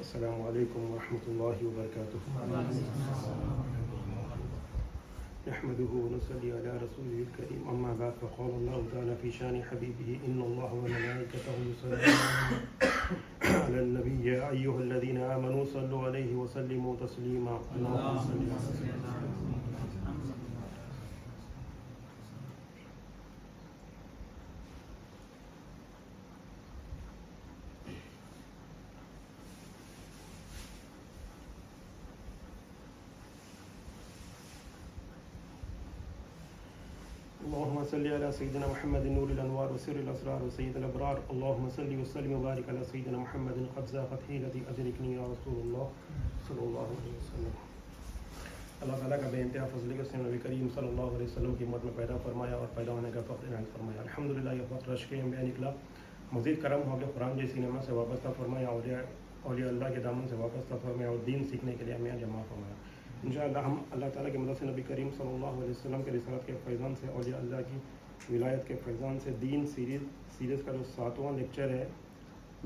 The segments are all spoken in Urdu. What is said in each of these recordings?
السلام علیکم ورحمۃ اللہ وبرکاتہ. نحمده ونصلي على رسوله الكريم. أما بعد فقال الله تعالى في شان حبيبه إن الله وملائكته يصلون على النبي يا أيها الذين آمنوا صلوا عليه وسلموا تسليما. اللهم صل على سيدنا. اللهم صل على سيدنا محمد نور الانوار وسر الاسرار وسيد الابرار. اللهم صل وسلم وبارك على سيدنا محمد قد زاغت حيلتي ادركني يا رسول الله صلی اللہ علیہ وسلم. اللہ تعالیٰ کا بے انتہا فضل ہے کہ اس نے نبی کریم صلی اللہ علیہ وسلم کی امت میں پیدا فرمایا اور پیدا ہونے کا فخر عنایت فرمایا. الحمدللہ یہ فخر رشک میں نکلا. مزید کرم ہو کہ قرآن جیسی نعمت سے وابستہ فرمایا, اولیاء اللہ کے دامن سے وابستہ فرمایا اور دین سیکھنے کے لیے ہمیں جمع فرمایا. انشاءاللہ ہم اللہ تعالیٰ کی مدد سے نبی کریم صلی اللہ علیہ وسلم کے رسالت کے فیضان سے, اولیاء اللہ کی ولایت کے فیضان سے دین سیریز کا جو 7واں لیکچر ہے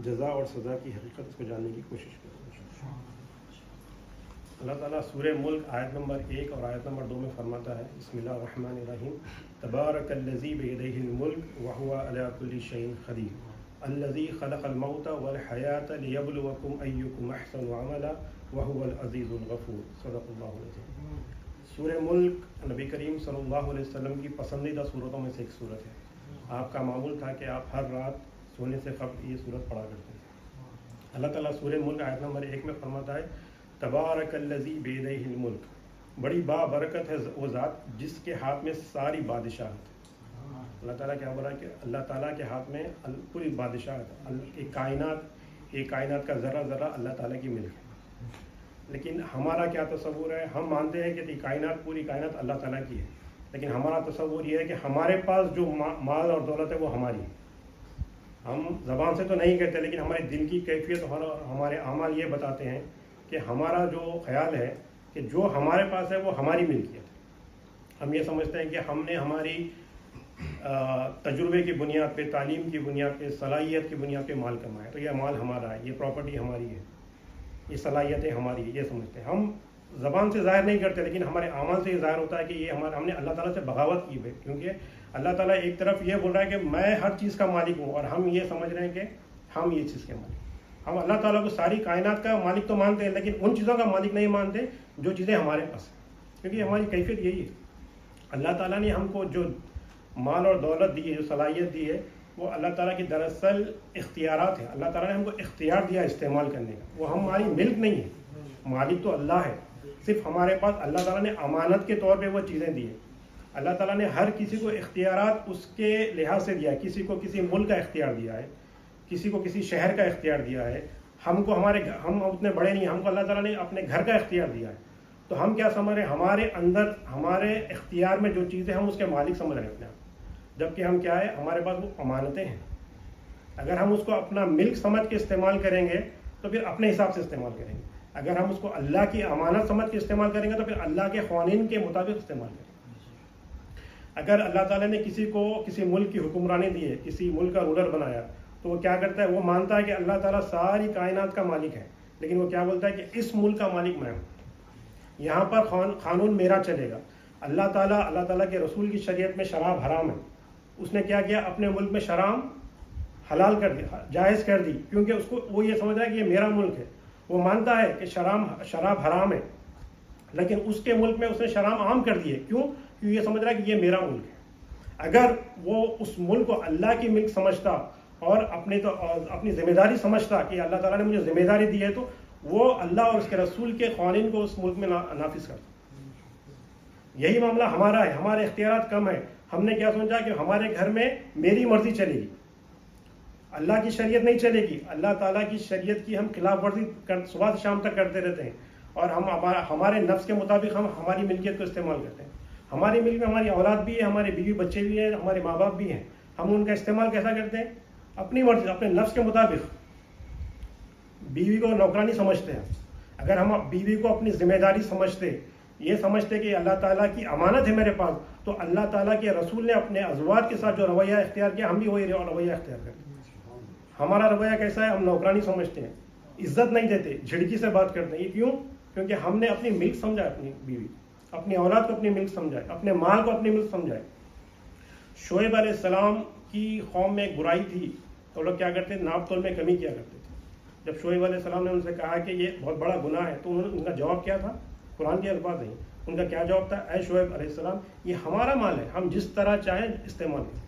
جزا اور سزا کی حقیقت, اس کو جاننے کی کوشش کریں. اللہ تعالیٰ سورہ ملک آیت نمبر 1 اور آیت نمبر 2 میں فرماتا ہے بسم اللہ الرحمن الرحیم تبارک الذی بیدیہ الملک وہو علی کل شیء قدیر الذی خلق الموت والحیاۃ لیبلوکم ایکم احسن عملا وہو العزیز الغفور. صدق اللہ العظیم. سورہ ملک نبی کریم صلی اللہ علیہ وسلم کی پسندیدہ صورتوں میں سے ایک صورت ہے. آپ کا معمول تھا کہ آپ ہر رات سونے سے قبل یہ صورت پڑھا کرتے تھے. اللہ تعالیٰ سورہ ملک آیت نمبر 1 میں فرماتا ہے تبارک الذی بیدیہ الملک, بڑی بابرکت ہے وہ ذات جس کے ہاتھ میں ساری بادشاہت. اللہ تعالیٰ کیا بولا کہ اللہ تعالیٰ کے ہاتھ میں پوری بادشاہت, ایک کائنات کا ذرہ ذرہ اللہ تعالیٰ کی ملک ہے. لیکن ہمارا کیا تصور ہے, ہم مانتے ہیں کہ پوری کائنات اللہ تعالیٰ کی ہے, لیکن ہمارا تصور یہ ہے کہ ہمارے پاس جو مال اور دولت ہے وہ ہماری ہے. ہم زبان سے تو نہیں کہتے, لیکن ہمارے دل کی کیفیت اور ہمارے اعمال یہ بتاتے ہیں کہ ہمارا جو خیال ہے کہ جو ہمارے پاس ہے وہ ہماری ملکیت ہے. ہم یہ سمجھتے ہیں کہ ہم نے ہماری تجربے کی بنیاد پہ, تعلیم کی بنیاد پہ, صلاحیت کی بنیاد پہ مال کمایا, تو یہ مال ہمارا ہے, یہ پراپرٹی ہماری ہے, یہ صلاحیتیں ہماری ہیں, یہ سمجھتے ہیں. ہم زبان سے ظاہر نہیں کرتے, لیکن ہمارے اعمال سے یہ ظاہر ہوتا ہے کہ یہ ہم نے اللہ تعالیٰ سے بغاوت کی ہے, کیونکہ اللہ تعالیٰ ایک طرف یہ بول رہا ہے کہ میں ہر چیز کا مالک ہوں, اور ہم یہ سمجھ رہے ہیں کہ ہم یہ چیز کے مالک. ہم اللہ تعالیٰ کو ساری کائنات کا مالک تو مانتے ہیں, لیکن ان چیزوں کا مالک نہیں مانتے جو چیزیں ہمارے پاس ہیں, کیونکہ ہماری کیفیت یہی ہے. اللہ تعالیٰ نے ہم کو جو مال اور دولت دی ہے, جو صلاحیت دی ہے, وہ اللہ تعالیٰ کی دراصل اختیارات ہیں. اللہ تعالیٰ نے ہم کو اختیار دیا استعمال کرنے کا, وہ ہماری ملک نہیں ہے. مالک تو اللہ ہے, صرف ہمارے پاس اللہ تعالیٰ نے امانت کے طور پہ وہ چیزیں دی ہیں. اللہ تعالیٰ نے ہر کسی کو اختیارات اس کے لحاظ سے دیا ہے. کسی کو کسی ملک کا اختیار دیا ہے, کسی کو کسی شہر کا اختیار دیا ہے. ہم اتنے بڑے نہیں, ہم کو اللہ تعالیٰ نے اپنے گھر کا اختیار دیا ہے. تو ہم کیا سمجھ رہے ہیں, ہمارے اندر ہمارے اختیار میں جو چیزیں ہم اس کے مالک سمجھ رہے ہیں اپنے آپ, جبکہ ہم کیا ہے, ہمارے پاس وہ امانتیں ہیں. اگر ہم اس کو اپنا ملک سمجھ کے استعمال کریں گے تو پھر اپنے حساب سے استعمال کریں گے. اگر ہم اس کو اللہ کی امانت سمجھ کے استعمال کریں گے تو پھر اللہ کے قوانین کے مطابق استعمال کریں گے. اگر اللہ تعالیٰ نے کسی کو کسی ملک کی حکمرانی دی ہے, کسی ملک کا رولر بنایا, تو وہ کیا کرتا ہے, وہ مانتا ہے کہ اللہ تعالیٰ ساری کائنات کا مالک ہے, لیکن وہ کیا بولتا ہے کہ اس ملک کا مالک میں ہوں, یہاں پر قانون میرا چلے گا. اللہ تعالیٰ کے رسول کی شریعت میں شراب حرام ہے, اس نے کیا کیا, اپنے ملک میں شراب حلال کر دی, جائز کر دی, کیونکہ اس کو وہ یہ سمجھ رہا ہے کہ یہ میرا ملک ہے. وہ مانتا ہے کہ شراب حرام ہے, لیکن اس کے ملک میں اس نے شراب عام کر دی ہے. کیونکہ یہ سمجھ رہا ہے کہ یہ میرا ملک ہے. اگر وہ اس ملک کو اللہ کی ملک سمجھتا اور اپنی ذمہ داری سمجھتا کہ اللہ تعالیٰ نے مجھے ذمہ داری دی ہے, تو وہ اللہ اور اس کے رسول کے قوانین کو اس ملک میں نافذ کرتا. یہی معاملہ ہمارا ہے, ہمارے اختیارات کم ہیں. ہم نے کیا سمجھا کہ ہمارے گھر میں میری مرضی چلے گی, اللہ کی شریعت نہیں چلے گی. اللہ تعالیٰ کی شریعت کی ہم خلاف ورزی صبح سے شام تک کرتے رہتے ہیں, اور ہمارے نفس کے مطابق ہم ہماری ملکیت کو استعمال کرتے ہیں. ہماری ملک میں ہماری اولاد بھی ہے, ہمارے بیوی بچے بھی ہیں, ہمارے ماں باپ بھی ہیں. ہم ان کا استعمال کیسا کرتے ہیں, اپنی مرضی, اپنے نفس کے مطابق. بیوی کو نوکرانی سمجھتے ہیں. اگر ہم بیوی کو اپنی ذمہ داری سمجھتے, یہ سمجھتے کہ اللہ تعالیٰ کی امانت ہے میرے پاس, تو اللہ تعالیٰ کے رسول نے اپنے ازواج کے ساتھ جو رویہ اختیار کیا, ہم بھی وہی رویہ اختیار کرتے ہیں. ہمارا رویہ کیسا ہے, ہم نوکرانی سمجھتے ہیں. عزت نہیں دیتے, جھڑکی سے بات کرتے ہیں. یہ کیوں؟ کیونکہ ہم نے اپنی ملک سمجھا, اپنی بیوی, اپنی اولاد کو اپنی ملک سمجھا, اپنے مال کو اپنی ملک سمجھا. شعیب علیہ السلام کی قوم میں ایک برائی تھی, تو لوگ کیا کرتے, ناپ تول میں کمی کیا کرتے تھے. جب شعیب علیہ السلام نے ان سے کہا کہ یہ بہت بڑا گناہ ہے, تو ان کا جواب کیا تھا؟ قرآن کے الفاظ ہیں, ان کا کیا جواب تھا؟ اے شعیب علیہ السلام, یہ ہمارا مال ہے, ہم جس طرح چاہیں استعمال کریں.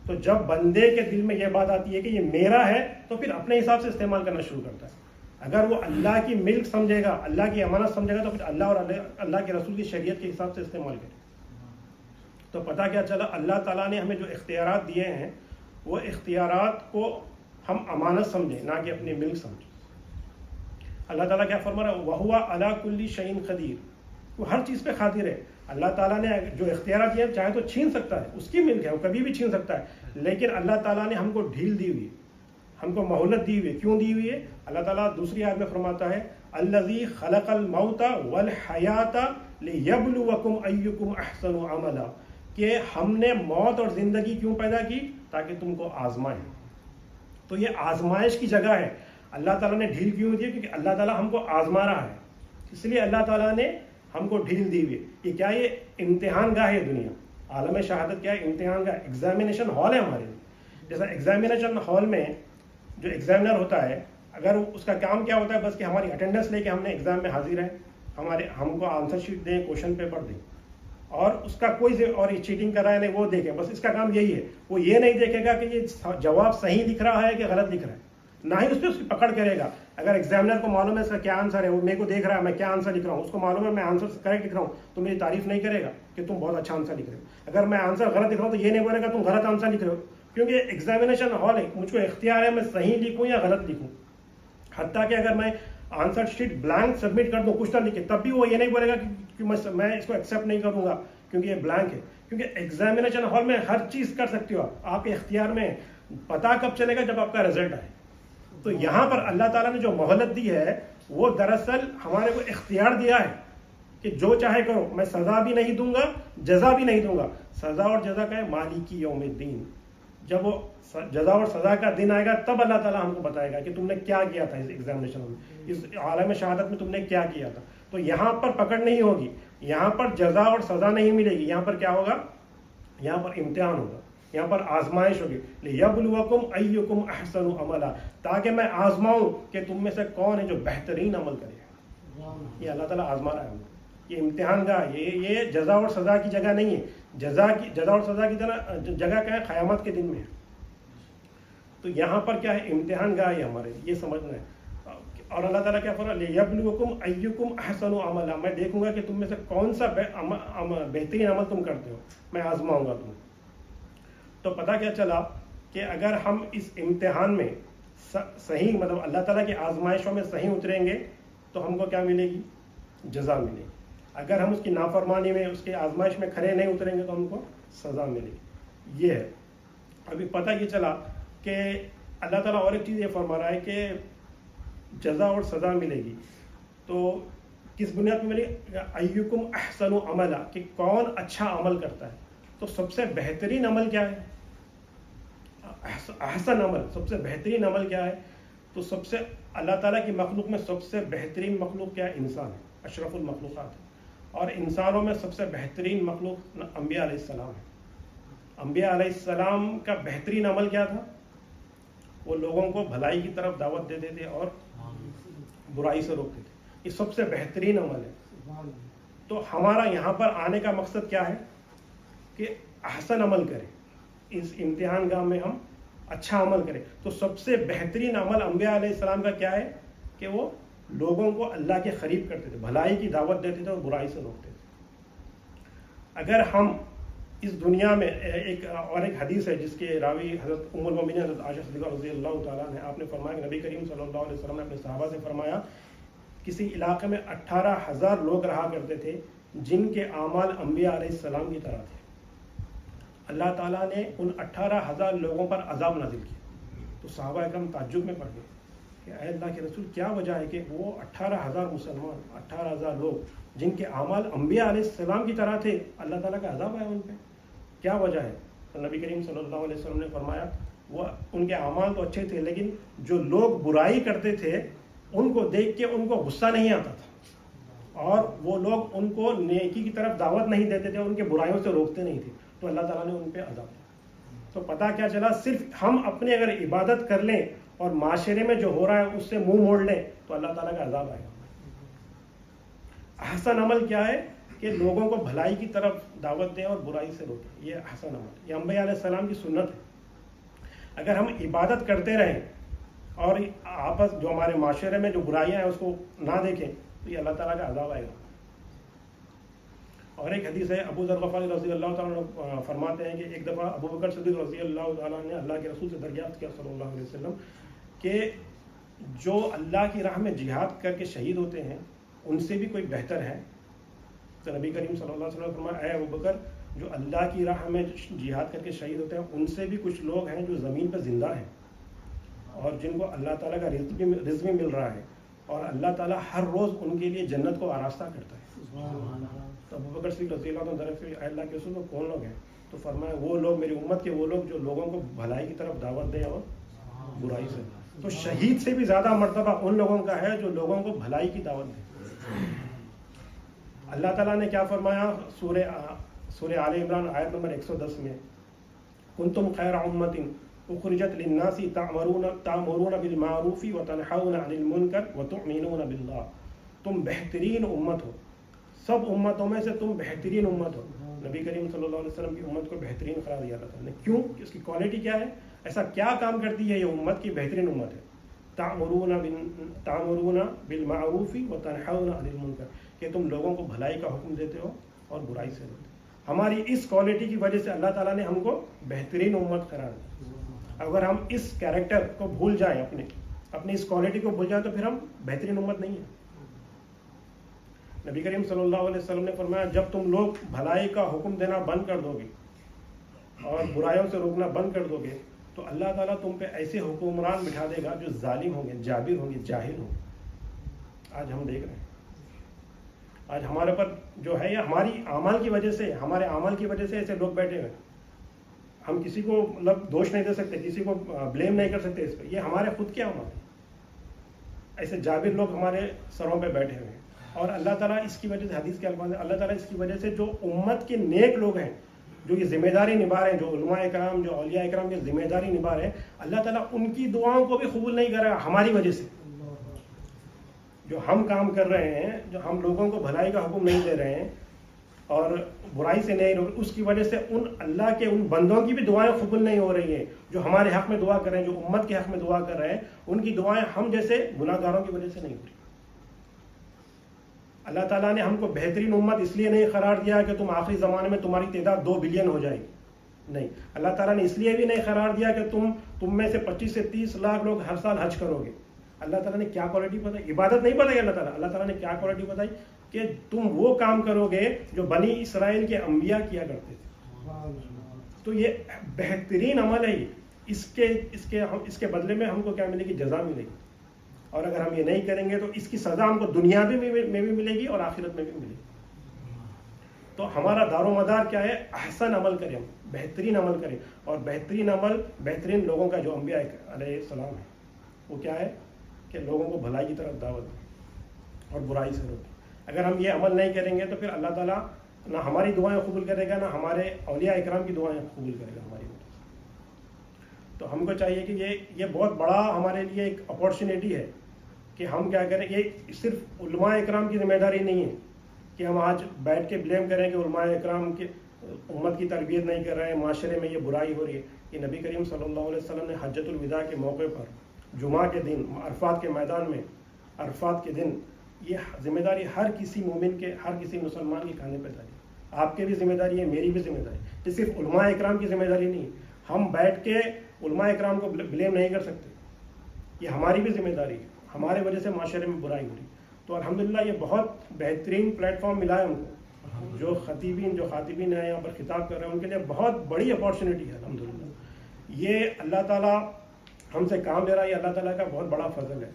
تو جب بندے کے دل میں یہ بات آتی ہے کہ یہ میرا ہے, تو پھر اپنے حساب سے استعمال کرنا شروع کرتا ہے. اگر وہ اللہ کی ملک سمجھے گا, اللہ کی امانت سمجھے گا, تو پھر اللہ اور اللہ کے رسول کی شریعت کے حساب سے استعمال کرے. تو پتہ کیا چلا, اللہ تعالیٰ نے ہمیں جو اختیارات دیے ہیں, وہ اختیارات کو ہم امانت سمجھیں, نہ کہ اپنی ملک سمجھیں. اللہ تعالیٰ کیا فرما رہا ہے؟ وَهُوَ عَلَىٰ كُلِّ شَيْءٍ قَدِيرٌ, وہ ہر چیز پہ قادر ہے. اللہ تعالیٰ نے جو اختیارات دیے چاہے تو چھین سکتا ہے, اس کی ملک ہے, وہ کبھی بھی چھین سکتا ہے. لیکن اللہ تعالیٰ نے ہم کو ڈھیل دی ہوئی, ہم کو مہلت دی ہوئی ہے. کیوں دی ہوئی ہے؟ اللہ تعالیٰ دوسری آیت میں فرماتا ہے الذی خلق الموت والحیات لیبلوکم ایکم احسن عملا, کہ ہم نے موت اور زندگی کیوں پیدا کی؟ تاکہ تم کو آزمائیں. تو یہ آزمائش کی جگہ ہے. اللہ تعالیٰ نے ڈھیل کیوں دی؟ کیونکہ اللہ تعالیٰ ہم کو آزما رہا ہے, اس لیے اللہ تعالیٰ نے ہم کو ڈھیل دی ہوئی. یہ کیا, یہ امتحان گاہ ہے. دنیا عالم شہادت کیا ہے؟ امتحان گاہ, ایگزامینیشن ہال ہے ہمارے لیے. جیسا ایگزامینیشن ہال میں جو ایگزامنر ہوتا ہے, اگر اس کا کام کیا ہوتا ہے, بس کہ ہماری اٹینڈنس لے کے ہم نے ایگزام میں حاضر ہے, ہم کو آنسر شیٹ دیں, کوشچن پیپر دیں, اور اس کا کوئی اور یہ چیٹنگ کر رہا ہے نہیں وہ دیکھیں, بس اس کا کام یہی ہے. وہ یہ نہیں دیکھے گا کہ یہ جواب صحیح لکھ رہا ہے کہ غلط لکھ رہا ہے, نہ ہی اس پہ اس کی پکڑ کرے گا. اگر ایگزامنر کو معلوم ہے اس کا کیا آنسر ہے, وہ میرے کو دیکھ رہا ہے میں کیا آنسر لکھ رہا ہوں, اس کو معلوم ہے میں آنسر کریکٹ لکھ رہا ہوں, تو میری تعریف نہیں کرے گا کہ تم بہت اچھا آنسر لکھ رہے ہو. اگر میں آنسر غلط لکھ رہا ہوں تو یہ نہیں بولے گا تم غلط آنسر لکھ رہے ہو, کیونکہ ایگزامینیشن ہال ہے, مجھ کو اختیار ہے میں صحیح لکھوں یا غلط لکھوں. حتیٰ کہ اگر میں آنسر شیٹ بلینک سبمٹ کر دوں, کچھ نہ لکھے, تب بھی وہ یہ نہیں بولے گا کہ میں اس کو ایکسیپٹ نہیں کروں گا کیونکہ یہ بلینک ہے. کیونکہ ایگزامینیشن ہال میں ہر چیز کر سکتے ہو آپ کے اختیار میں. پتہ کب چلے گا؟ جب آپ کا رزلٹ آئے. تو یہاں پر اللہ تعالیٰ نے جو مہلت دی ہے, وہ دراصل ہمارے کو اختیار دیا ہے کہ جو چاہے کرو, میں سزا بھی نہیں دوں گا, جزا بھی نہیں دوں گا. سزا اور جزا کا ہے مالکی یوم الدین. جب وہ جزا اور سزا کا دن آئے گا, تب اللہ تعالیٰ ہم کو بتائے گا کہ تم نے کیا کیا تھا اس ایگزامینیشن میں, اس عالم شہادت میں تم نے کیا کیا تھا. تو یہاں پر پکڑ نہیں ہوگی, یہاں پر جزا اور سزا نہیں ملے گی. یہاں پر کیا ہوگا؟ یہاں پر امتحان ہوگا, یہاں پر آزمائش ہوگی. لیبلوکم ایکم احسن عملا, تاکہ میں آزماؤں کہ تم میں سے کون ہے جو بہترین عمل کرے. یہ اللہ تعالیٰ آزما رہا ہے. یہ امتحان گاہ, یہ جزا اور سزا کی جگہ نہیں ہے. جزا اور سزا کی طرح جگہ کیا ہے؟ قیامت کے دن میں ہے. تو یہاں پر کیا ہے؟ امتحان گاہ ہے ہمارے, یہ سمجھنا ہے. اور اللہ تعالیٰ کیا فرمایا؟ لیبلوکم ایکم احسن عملا, میں دیکھوں گا کہ تم میں سے کون سا بہترین عمل تم کرتے ہو, میں آزماؤں گا تم. تو پتہ کیا چلا کہ اگر ہم اس امتحان میں صحیح, مطلب اللہ تعالیٰ کی آزمائشوں میں صحیح اتریں گے, تو ہم کو کیا ملے گی؟ جزا ملے گی. اگر ہم اس کی نافرمانی میں, اس کی آزمائش میں کھڑے نہیں اتریں گے, تو ہم کو سزا ملے گی. یہ ہے. ابھی پتہ یہ چلا کہ اللہ تعالیٰ اور ایک چیز یہ فرما رہا ہے کہ جزا اور سزا ملے گی. تو کس بنیاد پہ ملے گی؟ ایکم احسن عملا, کہ کون اچھا عمل کرتا ہے. تو سب سے بہترین عمل کیا ہے؟ احسن عمل, سب سے بہترین عمل کیا ہے؟ تو سب سے اللہ تعالیٰ کی مخلوق میں سب سے بہترین مخلوق کیا ہے؟ انسان ہے, اشرف المخلوقات ہے. اور انسانوں میں سب سے بہترین مخلوق انبیاء علیہ السلام ہے. انبیاء علیہ السلام کا بہترین عمل کیا تھا؟ وہ لوگوں کو بھلائی کی طرف دعوت دیتے تھے اور برائی سے روکتے تھے. یہ سب سے بہترین عمل ہے. تو ہمارا یہاں پر آنے کا مقصد کیا ہے؟ کہ احسن عمل کریں, اس امتحان گاہ میں ہم اچھا عمل کریں. تو سب سے بہترین عمل انبیاء علیہ السلام کا کیا ہے؟ کہ وہ لوگوں کو اللہ کے قریب کرتے تھے, بھلائی کی دعوت دیتے تھے اور برائی سے روکتے تھے. اگر ہم اس دنیا میں ایک حدیث ہے جس کے راوی حضرت ام المؤمنین حضرت عائشہ صدیقہ رضی اللہ تعالیٰ نے, آپ نے فرمایا کہ نبی کریم صلی اللہ علیہ وسلم نے اپنے صحابہ سے فرمایا, کسی علاقے میں 18,000 لوگ رہا کرتے تھے جن کے اعمال انبیاء علیہ السلام کی طرح تھے. اللہ تعالیٰ نے ان 18,000 لوگوں پر عذاب نازل کیا. تو صحابہ اکرام تعجب میں پڑ گئے کہ اے اللہ کے رسول, کیا وجہ ہے کہ وہ 18,000 مسلمان, 18,000 لوگ جن کے اعمال انبیاء علیہ السلام کی طرح تھے, اللہ تعالیٰ کا عذاب آیا ان پہ, کیا وجہ ہے؟ تو نبی کریم صلی اللہ علیہ وسلم نے فرمایا, وہ ان کے اعمال تو اچھے تھے, لیکن جو لوگ برائی کرتے تھے ان کو دیکھ کے ان کو غصہ نہیں آتا تھا، اور وہ لوگ ان کو نیکی کی طرف دعوت نہیں دیتے تھے، ان کے برائیوں سے روکتے نہیں تھے، تو اللہ تعالیٰ نے ان پہ عذاب دیا۔ تو پتہ کیا چلا، صرف ہم اپنے اگر عبادت کر لیں اور معاشرے میں جو ہو رہا ہے اس سے منہ موڑ لیں تو اللہ تعالیٰ کا عذاب آئے گا۔ حسن عمل کیا ہے کہ لوگوں کو بھلائی کی طرف دعوت دیں اور برائی سے روکیں، یہ حسن عمل، یہ انبیاء علیہ السلام کی سنت ہے۔ اگر ہم عبادت کرتے رہیں اور آپس جو ہمارے معاشرے میں جو برائیاں ہیں اس کو نہ دیکھیں تو یہ اللہ تعالیٰ کا عذاب آئے گا۔ اور ایک حدیث ہے، ابو ذر غفاری رضی اللہ تعالیٰ عنہ فرماتے ہیں کہ ایک دفعہ ابو بکر صدیق رضی اللہ تعالیٰ نے اللہ کے رسول سے دریافت کیا صلی اللہ علیہ وسلم کہ جو اللہ کی راہ میں جہاد کر کے شہید ہوتے ہیں ان سے بھی کوئی بہتر ہے؟ تو نبی کریم صلی اللہ علیہ وسلم نے فرمایا، اے ابو بکر، جو اللہ کی راہ میں جہاد کر کے شہید ہوتے ہیں ان سے بھی کچھ لوگ ہیں جو زمین پہ زندہ ہیں اور جن کو اللہ تعالیٰ کا رزق بھی مل رہا ہے، اور اللہ تعالیٰ ہر روز ان کے لیے جنت کو آراستہ کرتا ہے۔ تو ابو بکر صدیق رضی اللہ عنہ طرف سے اللہ کے رسول کون لوگ ہیں؟ تو فرمایا وہ لوگ، میری امت کے وہ لوگ جو لوگوں کو بھلائی کی طرف دعوت دیں اور برائی سے۔ تو شہید سے بھی زیادہ مرتبہ ان لوگوں کا ہے جو لوگوں کو بھلائی کی دعوت دیں۔ اللہ تعالیٰ نے کیا فرمایا سورہ آل عمران آیت نمبر 110 میں، کنتم خیر امۃ اخرجت للناس تأمرون بالمعروف وتنہون عن المنکر وتؤمنون باللہ، تم بہترین امت ہو، سب امتوں میں سے تم بہترین امت ہو۔ نبی کریم صلی اللہ علیہ وسلم کی امت کو بہترین قرار دیا اللہ تعالیٰ نے۔ کیوں؟ اس کی کوالٹی کیا ہے؟ ایسا کیا کام کرتی ہے یہ امت کی بہترین امت ہے؟ تأمرون بالمعروف وتنہون عن المنکر، کہ تم لوگوں کو بھلائی کا حکم دیتے ہو اور برائی سے روکتے ہو۔ ہماری اس کوالٹی کی وجہ سے اللہ تعالیٰ نے ہم کو بہترین امت قرار دیا۔ اگر ہم اس کیریکٹر کو بھول جائیں، اپنی اس کوالٹی کو بھول جائیں تو پھر ہم بہترین امت نہیں ہیں۔ نبی کریم صلی اللہ علیہ وسلم نے فرمایا، جب تم لوگ بھلائی کا حکم دینا بند کر دو گے اور برائیوں سے روکنا بند کر دو گے تو اللہ تعالیٰ تم پہ ایسے حکمران بٹھا دے گا جو ظالم ہوں گے، جابر ہوں گے، جاہل ہوں گے۔ آج ہم دیکھ رہے ہیں، آج ہمارے پر جو ہے یہ ہماری اعمال کی وجہ سے، ہمارے اعمال کی وجہ سے ایسے لوگ بیٹھے ہوئے۔ ہم کسی کو دوش نہیں دے سکتے، کسی کو بلیم نہیں کر سکتے اس پہ، یہ ہمارے خود کے اعمال ہیں۔ ایسے جابر لوگ ہمارے سروں پہ بیٹھے ہوئے ہیں، اور اللہ تعالیٰ اس کی وجہ سے، حدیث کے الفاظ ہیں، اللہ تعالیٰ اس کی وجہ سے جو امت کے نیک لوگ ہیں، جو یہ ذمہ داری نبھا رہے ہیں، جو علماء اکرام، جو اولیاء اکرام کی ذمہ داری نبھا رہے ہیں، اللہ تعالیٰ ان کی دعاؤں کو بھی قبول نہیں کر رہا ہماری وجہ سے۔ جو ہم کام کر رہے ہیں، جو ہم لوگوں کو بھلائی کا حکم نہیں دے رہے ہیں اور برائی سے نہیں روک، اس کی وجہ سے ان اللہ کے ان بندوں کی بھی دعائیں قبول نہیں ہو رہی ہیں جو ہمارے حق میں دعا کر رہے ہیں، جو امت کے حق میں دعا کر رہے ہیں، ان کی دعائیں ہم جیسے گناہ گاروں کی وجہ سے نہیں ہو رہی۔ اللہ تعالیٰ نے ہم کو بہترین امت اس لیے نہیں قرار دیا کہ تم آخری زمانے میں تمہاری تعداد 2 بلین ہو جائے گی، نہیں۔ اللہ تعالیٰ نے اس لیے بھی نہیں قرار دیا کہ تم میں سے 25 سے 30 لاکھ لوگ ہر سال حج کرو گے۔ اللہ تعالیٰ نے کیا کوالٹی بتائی؟ عبادت نہیں بتائی اللہ تعالیٰ نے کیا کوالٹی بتائی کہ تم وہ کام کرو گے جو بنی اسرائیل کے انبیاء کیا کرتے تھے۔ تو یہ بہترین عمل ہے، اس کے بدلے میں ہم کو کیا ملے گی؟ جزا ملے گی۔ اور اگر ہم یہ نہیں کریں گے تو اس کی سزا ہم کو دنیا میں بھی ملے گی اور آخرت میں بھی ملے گی۔ تو ہمارا دار و مدار کیا ہے؟ احسن عمل کریں، ہم بہترین عمل کریں، اور بہترین عمل بہترین لوگوں کا جو انبیاء علیہ السلام ہے وہ کیا ہے کہ لوگوں کو بھلائی کی طرف دعوت دیں اور برائی سے روکیں۔ اگر ہم یہ عمل نہیں کریں گے تو پھر اللہ تعالیٰ نہ ہماری دعائیں قبول کرے گا، نہ ہمارے اولیاء اکرام کی دعائیں قبول کرے گا ہماری وجہ سے۔ تو ہم کو چاہیے کہ یہ بہت بڑا ہمارے لیے ایک اپارچونیٹی ہے کہ ہم کیا کریں۔ یہ صرف علماء اکرام کی ذمہ داری نہیں ہے کہ ہم آج بیٹھ کے بلیم کریں کہ علماء اکرام کے امت کی تربیت نہیں کر رہے ہیں، معاشرے میں یہ برائی ہو رہی ہے۔ یہ نبی کریم صلی اللہ علیہ وسلم نے حجۃ الوداع کے موقع پر، جمعہ کے دن، عرفات کے میدان میں، عرفات کے دن، یہ ذمہ داری ہر کسی مومن کے، ہر کسی مسلمان کے کھانے پہ ڈالی۔ آپ کی بھی ذمہ داری ہے، میری بھی ذمہ داری ہے۔ یہ صرف علماء اکرام کی ذمہ داری نہیں ہے، ہم بیٹھ کے علماء اکرام کو بلیم نہیں کر سکتے، یہ ہماری بھی ذمہ داری ہے، ہمارے وجہ سے معاشرے میں برائی ہو رہی۔ تو الحمدللہ یہ بہت بہترین پلیٹ فارم ملا ہے ان کو، جو خاطبین ہیں یہاں پر خطاب کر رہے ہیں، ان کے لیے بہت بڑی اپارچونیٹی ہے الحمدللہ۔ یہ اللہ تعالیٰ ہم سے کام لے رہا ہے، یہ اللہ تعالیٰ کا بہت بڑا فضل ہے،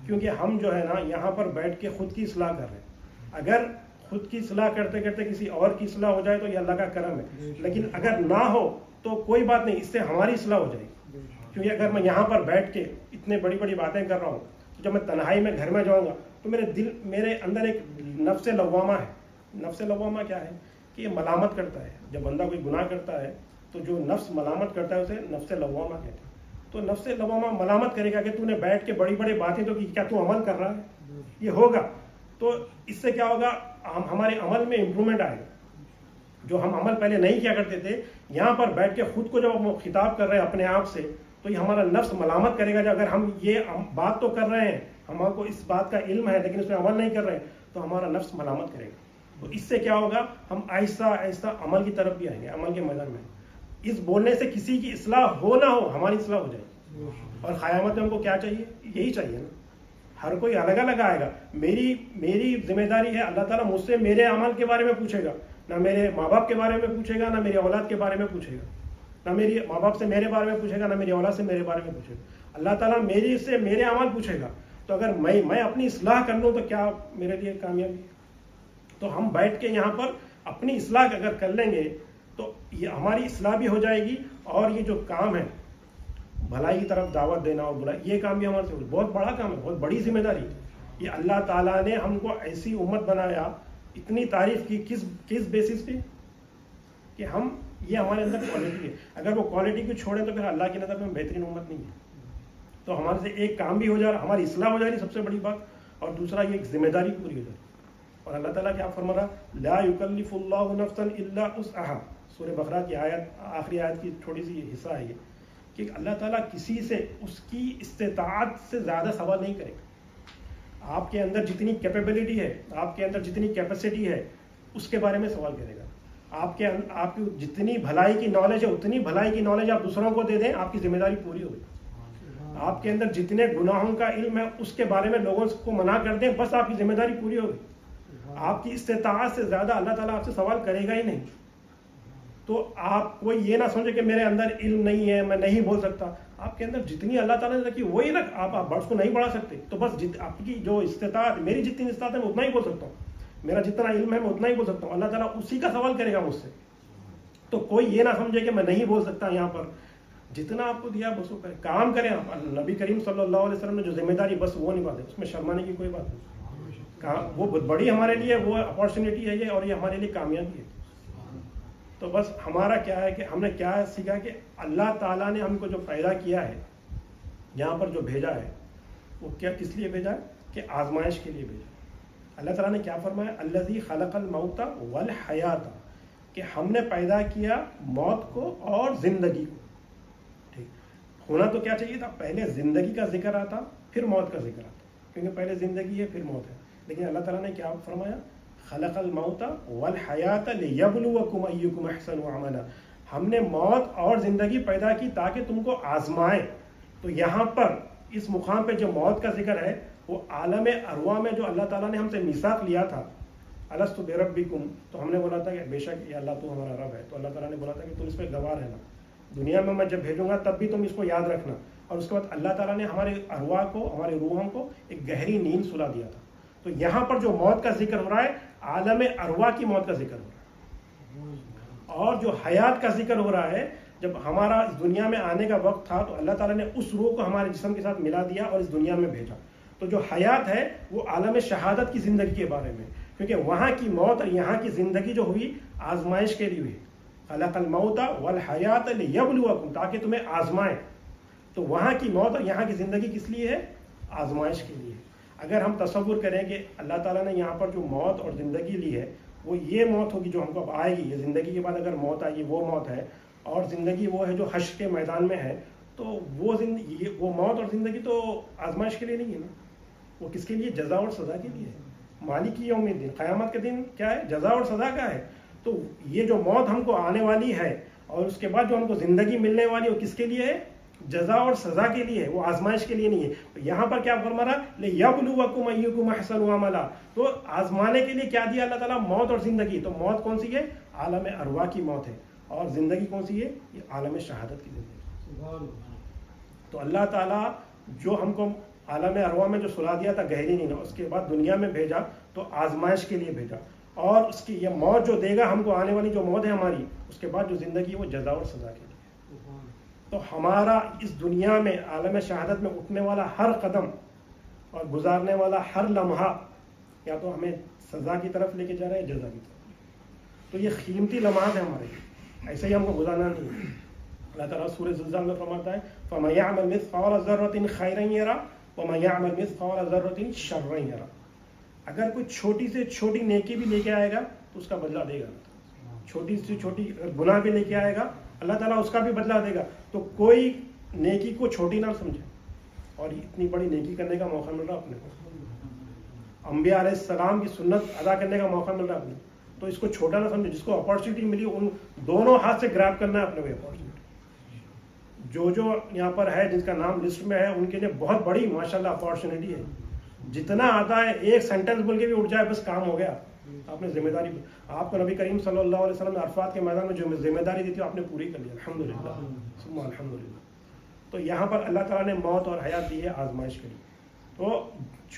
کیونکہ ہم جو ہے نا یہاں پر بیٹھ کے خود کی اصلاح کر رہے ہیں۔ اگر خود کی اصلاح کرتے کرتے کسی اور کی اصلاح ہو جائے تو یہ اللہ کا کرم ہے، لیکن اگر نہ ہو تو کوئی بات نہیں، اس سے ہماری اصلاح ہو جائے گی۔ کیونکہ اگر میں یہاں پر بیٹھ کے اتنے بڑی بڑی باتیں کر رہا ہوں، جب میں تنہائی میں گھر میں جاؤں گا تو میرے اندر ایک نفس لوامہ ہے. نفس لوامہ کیا ہے کہ یہ ملامت کرتا ہے. جب بندہ کوئی گناہ کرتا ہے تو جو نفس ملامت کرتا ہے اسے نفس لوامہ کہتے ہیں. تو نفس لوامہ ملامت کرے گا کہ تو نے بیٹھ کے بڑی بڑی باتیں تو کی, کیا تو عمل کر رہا ہے؟ یہ ہوگا. تو اس سے کیا ہوگا, ہمارے عمل میں امپرومنٹ آئے گا. جو ہم عمل پہلے نہیں کیا کرتے تھے, یہاں پر بیٹھ کے خود کو جب ہم خطاب کر رہے ہیں اپنے آپ سے, تو یہ ہمارا نفس ملامت کرے گا. اگر ہم یہ بات تو کر رہے ہیں, ہمارے کو اس بات کا علم ہے لیکن اس میں عمل نہیں کر رہے ہیں, تو ہمارا نفس ملامت کرے گا. تو اس سے کیا ہوگا, ہم آہستہ آہستہ عمل کی طرف بھی آئیں گے, عمل کے میدان میں. اس بولنے سے کسی کی اصلاح ہو نہ ہو, ہماری اصلاح ہو جائے گی. اور قیامت میں ہم کو کیا چاہیے؟ یہی چاہیے نا. ہر کوئی الگ الگ آئے گا. میری ذمہ داری ہے, اللہ تعالیٰ مجھ سے میرے عمل کے بارے میں پوچھے گا, نہ میرے ماں باپ کے بارے میں پوچھے گا, نہ میری اولاد کے بارے میں پوچھے گا, نہ میری ماں باپ سے میرے بارے میں پوچھے گا, نہ میری اولاد سے میرے بارے میں پوچھے گا. اللہ تعالیٰ میری سے میرے عمل پوچھے گا. تو اگر میں اپنی اصلاح کر لوں تو کیا میرے لیے کامیابی ہے. تو ہم بیٹھ کے یہاں پر اپنی اصلاح اگر کر لیں گے تو یہ ہماری اصلاح بھی ہو جائے گی. اور یہ جو کام ہے بھلائی کی طرف دعوت دینا اور برائی, یہ کام بھی ہمارے سے بہت بڑا کام ہے, بہت بڑی ذمہ داری ہے. یہ اللہ تعالیٰ نے ہم کو ایسی امت بنایا, اتنی تعریف کی کس بیسس پہ کہ ہم یہ ہمارے اندر کوالٹی ہے. اگر وہ کوالٹی کو چھوڑیں تو پھر اللہ کی نظر میں بہترین امت نہیں ہے. تو ہمارے سے ایک کام بھی ہو جا رہا, ہماری اصلاح ہو جا رہی سب سے بڑی بات, اور دوسرا یہ ایک ذمہ داری پوری ہو جائے. اور اللہ تعالیٰ کیا فرما رہا, لا یکلف اللہ نفسا الا وسعها, سورہ بقرہ کی آخری آیت کی تھوڑی سی حصہ ہے یہ, کہ اللہ تعالیٰ کسی سے اس کی استطاعت سے زیادہ سوال نہیں کرے گا. آپ کے اندر جتنی کیپیبلٹی ہے, آپ کے اندر جتنی کیپیسٹی ہے, اس کے بارے میں سوال کرے گا. آپ کی جتنی بھلائی کی نالج ہے, اتنی بھلائی کی نالج آپ دوسروں کو دے دیں, آپ کی ذمہ داری پوری ہوگی. آپ کے اندر جتنے گناہوں کا علم ہے, اس کے بارے میں لوگوں کو منع کر دیں, بس آپ کی ذمہ داری پوری ہوگی. آپ کی استطاعت سے زیادہ اللہ تعالیٰ آپ سے سوال کرے گا ہی نہیں. تو آپ کوئی یہ نہ سمجھے کہ میرے اندر علم نہیں ہے, میں نہیں بول سکتا. آپ کے اندر جتنی اللہ تعالیٰ نے رکھی وہی رکھ, آپ برڈس کو نہیں بڑھا سکتے. تو بس آپ کی جو استطاعت, میری جتنی استطاعت ہے میں اتنا ہی بول سکتا ہوں, میرا جتنا علم ہے میں اتنا ہی بول سکتا ہوں. اللہ تعالیٰ اسی کا سوال کرے گا مجھ سے. تو کوئی یہ نہ سمجھے کہ میں نہیں بول سکتا. یہاں پر جتنا آپ کو دیا بس وہ کام کریں. آپ نبی کریم صلی اللہ علیہ وسلم نے جو ذمہ داری بس وہ نبھا دیں, اس میں شرمانے کی کوئی بات نہیں. وہ بہت بڑی ہمارے لیے وہ اپارچونیٹی ہے یہ, اور یہ ہمارے لیے کامیابی ہے. تو بس ہمارا کیا ہے کہ ہم نے کیا سیکھا کہ اللہ تعالیٰ نے ہم کو جو پیدا کیا ہے, یہاں پر جو بھیجا ہے, وہ کیا کس لیے بھیجا ہے کہ آزمائش کے لیے بھیجا. اللہ تعالیٰ نے کیا فرمایا, الذی خلق الموت والحیات, کہ ہم نے پیدا کیا موت کو اور زندگی کو. ٹھیک ہونا تو کیا چاہیے تھا, پہلے زندگی کا ذکر آتا پھر موت کا ذکر آتا, کیونکہ پہلے زندگی ہے پھر موت ہے. لیکن اللہ تعالیٰ نے کیا فرمایا, خلق الموت والحیات لیبلوکم ایکم احسن عملا, ہم نے موت اور زندگی پیدا کی تاکہ تم کو آزمائے. تو یہاں پر اس مقام پہ جو موت کا ذکر ہے وہ عالم ارواح میں جو اللہ تعالیٰ نے ہم سے میثاق لیا تھا, الست بربکم, تو ہم نے بولا تھا کہ بے شک یہ اللہ تو ہمارا رب ہے. تو اللہ تعالیٰ نے بولا تھا کہ تم اس پہ گواہ رہنا, دنیا میں جب بھیجوں گا تب بھی تم اس کو یاد رکھنا. اور اس کے بعد اللہ تعالیٰ نے ہمارے ارواح کو, ہمارے روحوں کو ایک گہری نیند سلا دیا تھا. تو یہاں پر جو موت کا ذکر ہو رہا ہے, عالم ارواح کی موت کا ذکر ہو رہا ہے. اور جو حیات کا ذکر ہو رہا ہے, جب ہمارا اس دنیا میں آنے کا وقت تھا تو اللہ تعالیٰ نے اس روح کو ہمارے جسم کے ساتھ ملا دیا اور اس دنیا میں بھیجا. تو جو حیات ہے وہ عالم شہادت کی زندگی کے بارے میں, کیونکہ وہاں کی موت اور یہاں کی زندگی جو ہوئی آزمائش کے لیے ہوئی. خلق الموت والحیات لیبلوکم, تاکہ تمہیں آزمائے. تو وہاں کی موت اور یہاں کی زندگی کس لیے ہے, آزمائش کے لیے. اگر ہم تصور کریں کہ اللہ تعالیٰ نے یہاں پر جو موت اور زندگی لی ہے وہ یہ موت ہوگی جو ہم کو اب آئے گی, یہ زندگی کے بعد اگر موت آئے گی وہ موت ہے, اور زندگی وہ ہے جو حشر کے میدان میں ہے, تو وہ موت اور زندگی تو آزمائش کے لیے نہیں ہے نا, وہ کس کے لیے, جزا اور سزا کے لیے ہے. مالک یوم الدین, قیامت کے دن کیا ہے, جزا اور سزا کا ہے. تو یہ جو موت ہم کو آنے والی ہے اور اس کے بعد جو ہم کو زندگی ملنے والی ہے وہ کس کے لیے ہے, جزا اور سزا کے لیے ہے, وہ آزمائش کے لیے نہیں ہے. تو یہاں پر کیا فرما رہا, لیبلوکم ایکم احسن عملا, تو آزمانے کے لیے کیا دیا اللہ تعالیٰ, موت اور زندگی. تو موت کون سی ہے, عالم ارواح کی موت ہے, اور زندگی کون سی ہے, یہ عالم شہادت کی زندگی. تو اللہ تعالیٰ جو ہم کو عالم ارواح میں جو سلا دیا تھا گہری نیند, اس کے بعد دنیا میں بھیجا تو آزمائش کے لیے بھیجا. اور اس کی یہ موت جو دے گا ہم کو, آنے والی جو موت ہے ہماری, اس کے بعد جو زندگی وہ جزا اور سزا کے لیے. تو ہمارا اس دنیا میں عالم شہادت میں اٹھنے والا ہر قدم اور گزارنے والا ہر لمحہ یا تو ہمیں سزا کی طرف لے کے جا رہا ہے جزا کی طرف. تو یہ قیمتی لمحات ہیں ہمارے لیے, ایسے ہی ہم کو گزارنا نہیں ہے. اللہ تعالیٰ سورہ زلزال میں فرماتا ہے فَمَن يَعْمَلْ مِثْقَالَ ذَرَّةٍ خَيْرًا يَرَهُ وَمَن يَعْمَلْ مِثْقَالَ ذَرَّةٍ شَرًّا يَرَهُ. اگر کوئی چھوٹی سے چھوٹی نیکی بھی لے کے آئے گا تو اس کا بدلہ دے گا. چھوٹی سے چھوٹی گناہ بھی لے کے آئے گا اللہ تعالیٰ اس کا بھی بدلہ دے گا. تو کوئی نیکی کو چھوٹی نہ سمجھے, اور اتنی بڑی نیکی کرنے کا موقع مل رہا اپنے کو, انبیاء علیہ السلام کی سنت ادا کرنے کا موقع مل رہا اپنے, تو اس کو چھوٹا نہ سمجھے. جس کو اپارچونیٹی ملی ان دونوں ہاتھ سے گراب کرنا ہے اپنے کو اپارچونیٹی. جو یہاں پر ہے جس کا نام لسٹ میں ہے ان کے لیے بہت بڑی ماشاءاللہ اپارچونیٹی ہے. جتنا آتا ہے ایک سینٹنس بول کے بھی اٹھ جائے بس کام ہو گیا. آپ نے ذمہ داری, آپ کو نبی کریم صلی اللہ علیہ وسلم نے عرفات کے میدان میں جو ذمہ داری دی تھی آپ نے پوری کر لی, الحمدللہ ثم الحمدللہ. تو یہاں پر اللہ تعالیٰ نے موت اور حیات دی ہے آزمائش کے لیے. تو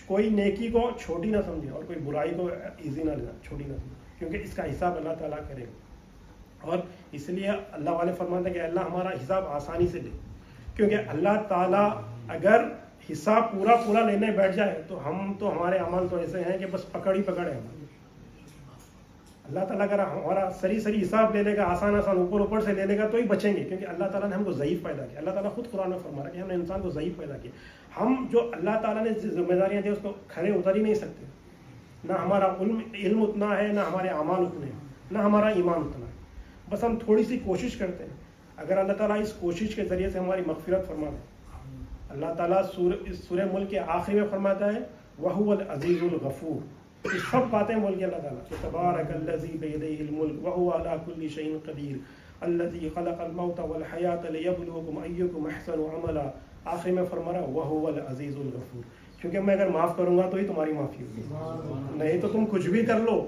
کوئی نیکی کو چھوٹی نہ سمجھے اور کوئی برائی کو ایزی نہ لینا, چھوٹی نہ سمجھے, کیونکہ اس کا حساب اللہ تعالیٰ کرے گا. اور اس لیے اللہ والے فرماتے ہیں کہ اللہ ہمارا حساب آسانی سے لے, کیونکہ اللہ تعالیٰ اگر حساب پورا لینے بیٹھ جائے تو ہمارے عمل تو ایسے ہیں کہ بس پکڑ ہی پکڑ ہے. اللہ تعالیٰ اگر ہمارا سری حساب لے لے گا, آسان اوپر سے لے لے گا تو ہی بچیں گے, کیونکہ اللہ تعالیٰ نے ہم کو ضعیف پیدا کیا. اللہ تعالیٰ خود قرآن میں فرما رہا ہے کہ ہم نے انسان کو ضعیف پیدا کیا. ہم جو اللہ تعالیٰ نے ذمہ داریاں دی اس کو کھڑے اتر ہی نہیں سکتے. نہ ہمارا علم اتنا ہے, نہ ہمارے اعمال اتنے ہیں, نہ ہمارا ایمان اتنا ہے. بس ہم تھوڑی سی کوشش کرتے ہیں. اگر اللہ تعالیٰ اس کوشش کے ذریعے سے ہماری مغفرت فرما دے. اللہ تعالیٰ سورہ ملک کے آخری میں فرماتا ہے وَهُوَ الْعَزِيزُ الْغَفُورُ. یہ سب باتیں بول کے اللہ تعالیٰ کہ تبارک الذی بیدیہ الملک وہو علی کل شیء قدیر الذی خلق الموت والحیاۃ لیبلوکم ایکم احسن عملا. آخر میں فرما رہا وہو العزیز الغفور, کیونکہ میں اگر معاف کروں گا تو ہی تمہاری معافی ہوگی, نہیں تو تم کچھ بھی کر لو.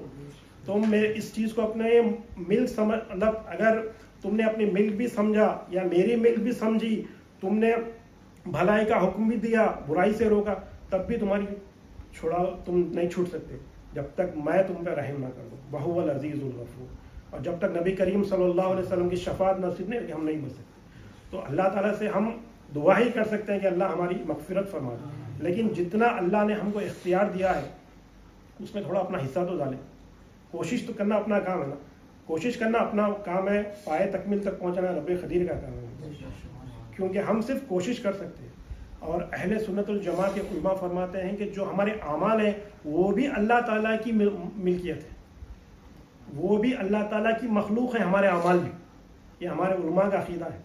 تم اس چیز کو اپنے ملک سمجھ, مطلب اگر تم نے اپنی ملک بھی سمجھا یا میری ملک بھی سمجھی, تم نے بھلائی کا حکم بھی دیا, برائی سے روکا, تب بھی تمہاری تم نہیں چھوٹ سکتے جب تک میں تم پہ رحم نہ کروں. وہو العزیز الغفور. اور جب تک نبی کریم صلی اللہ علیہ وسلم کی شفاعت نصیب نہیں, ہم نہیں بچ سکتے. تو اللہ تعالیٰ سے ہم دعا ہی کر سکتے ہیں کہ اللہ ہماری مغفرت فرما دے, لیکن جتنا اللہ نے ہم کو اختیار دیا ہے اس میں تھوڑا اپنا حصہ تو ڈالیں. کوشش تو کرنا اپنا کام ہے نا, کوشش کرنا اپنا کام ہے, پائے تکمیل تک پہنچانا رب خدیر کا کام ہے, کیونکہ ہم صرف کوشش کر سکتے ہیں. اور اہل سنت الجماعت کے علماء فرماتے ہیں کہ جو ہمارے اعمال ہیں وہ بھی اللہ تعالیٰ کی ملکیت ہے, وہ بھی اللہ تعالیٰ کی مخلوق ہے. ہمارے اعمال بھی, یہ ہمارے علماء کا عقیدہ ہے,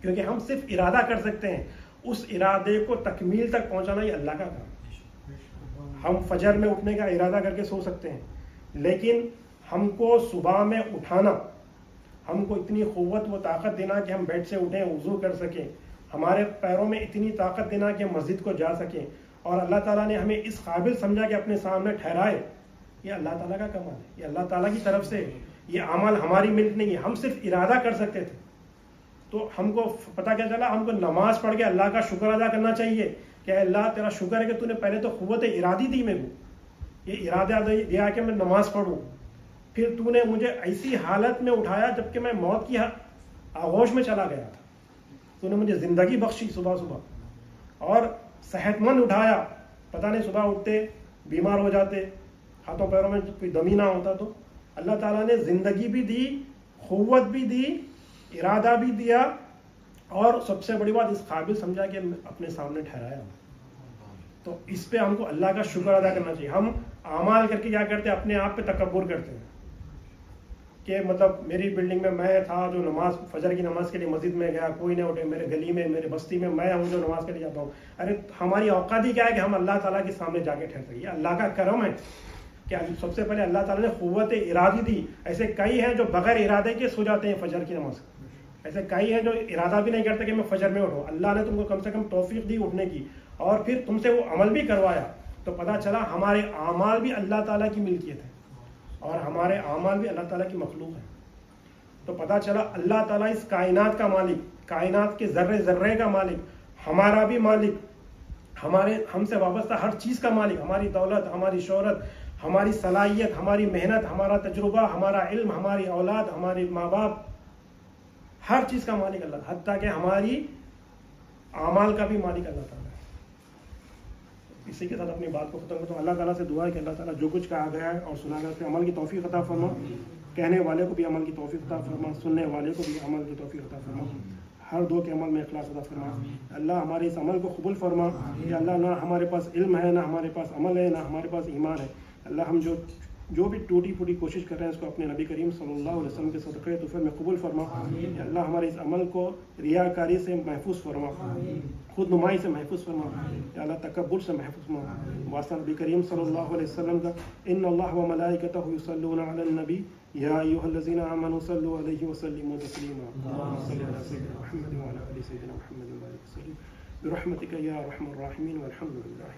کیونکہ ہم صرف ارادہ کر سکتے ہیں, اس ارادے کو تکمیل تک پہنچانا یہ اللہ کا کام ہے. ہم فجر میں اٹھنے کا ارادہ کر کے سو سکتے ہیں, لیکن ہم کو صبح میں اٹھانا, ہم کو اتنی قوت و طاقت دینا کہ ہم بیڈ سے اٹھیں, وضو کر سکیں, ہمارے پیروں میں اتنی طاقت دینا کہ ہم مسجد کو جا سکیں, اور اللہ تعالیٰ نے ہمیں اس قابل سمجھا کہ اپنے سامنے ٹھہرائے, یہ اللہ تعالیٰ کا کمال ہے, یہ اللہ تعالیٰ کی طرف سے. یہ اعمال ہماری ملک نہیں ہے, ہم صرف ارادہ کر سکتے تھے. تو ہم کو پتہ کیا چلا, ہم کو نماز پڑھ کے اللہ کا شکر ادا کرنا چاہیے کہ اللہ تیرا شکر ہے کہ تو نے پہلے تو قوت ارادی دی میرے کو, یہ ارادہ دیا کہ میں نماز پڑھوں, پھر تو نے مجھے ایسی حالت میں اٹھایا جبکہ میں موت کی آغوش میں چلا گیا تھا, تو نے مجھے زندگی بخشی صبح صبح, اور صحت مند اٹھایا. پتہ نہیں صبح اٹھتے بیمار ہو جاتے, ہاتھوں پیروں میں کوئی دم ہی نہ ہوتا. تو اللہ تعالیٰ نے زندگی بھی دی, قوت بھی دی, ارادہ بھی دیا, اور سب سے بڑی بات اس قابل سمجھا کہ اپنے سامنے ٹھہرایا. تو اس پہ ہم کو اللہ کا شکر ادا کرنا چاہیے. ہم اعمال کر کے کیا کرتے ہیں, اپنے آپ پہ تکبر کرتے ہیں کہ مطلب میری بلڈنگ میں تھا جو نماز فجر کی نماز کے لیے مسجد میں گیا, کوئی نہ اٹھے, میرے گلی میں میرے بستی میں میں ہوں جو نماز کے لیے جاتا ہوں. ارے ہماری اوقات ہی کیا ہے کہ ہم اللہ تعالیٰ کے سامنے جا کے ٹھہر سکیں, یہ اللہ کا کرم ہے کہ سب سے پہلے اللہ تعالیٰ نے قوت ارادی دی. ایسے کئی ہیں جو بغیر ارادے کے سو جاتے ہیں فجر کی نماز, ایسے کئی ہیں جو ارادہ بھی نہیں کرتے کہ میں فجر میں اٹھوں. اللہ نے تم کو کم سے کم توفیق دی اٹھنے کی, اور پھر تم سے وہ عمل بھی کروایا, تو پتہ چلا ہمارے اعمال بھی اللہ تعالیٰ کی ملکیت ہے, اور ہمارے اعمال بھی اللہ تعالیٰ کی مخلوق ہے. تو پتہ چلا اللہ تعالیٰ اس کائنات کا مالک, کائنات کے ذرے ذرے کا مالک, ہمارا بھی مالک, ہم سے وابستہ ہر چیز کا مالک, ہماری دولت, ہماری شہرت, ہماری صلاحیت, ہماری محنت, ہمارا تجربہ, ہمارا علم, ہماری اولاد, ہمارے ماں باپ, ہر چیز کا مالک اللہ, حتیٰ کہ ہماری اعمال کا بھی مالک اللہ تعالیٰ ہے. اسی کے ساتھ اپنی بات کو ختم کرتا ہوں. اللہ تعالیٰ سے دعا ہے کہ اللہ تعالیٰ جو کچھ کہا گیا ہے اور سنا گیا اس پہ عمل کی توفیق عطا فرما. کہنے والے کو بھی عمل کی توفیق عطا فرما, سننے والے کو بھی عمل کی توفیق عطا فرما. ہر دو کے عمل میں اخلاص عطا فرما. اللہ ہمارے اس عمل کو قبول فرما. یا اللہ نہ ہمارے پاس علم ہے, نہ ہمارے پاس عمل ہے, نہ ہمارے پاس ایمان ہے. اللہ ہم جو بھی ٹوٹی پھوٹی کوشش کر رہے ہیں اس کو اپنے نبی کریم صلی اللہ علیہ وسلم کے صدقے طفیل میں قبول فرما. یا اللہ ہمارے اس عمل کو ریاکاری سے محفوظ فرما, خود نمائی سے محفوظ فرما. یا اللہ تکبر سے محفوظ فرما. واسطہ نبی کریم صلی اللہ علیہ وسلم کا ان اللہ و ملائکتہ یصلون علی النبی یا ایھا الذین آمنوا صلوا علیہ وسلموا تسلیما. اللهم صل علی سیدنا محمد وعلی آل سیدنا محمد وبارک وسلم برحمتک یا ارحم الراحمین والحمد للہ.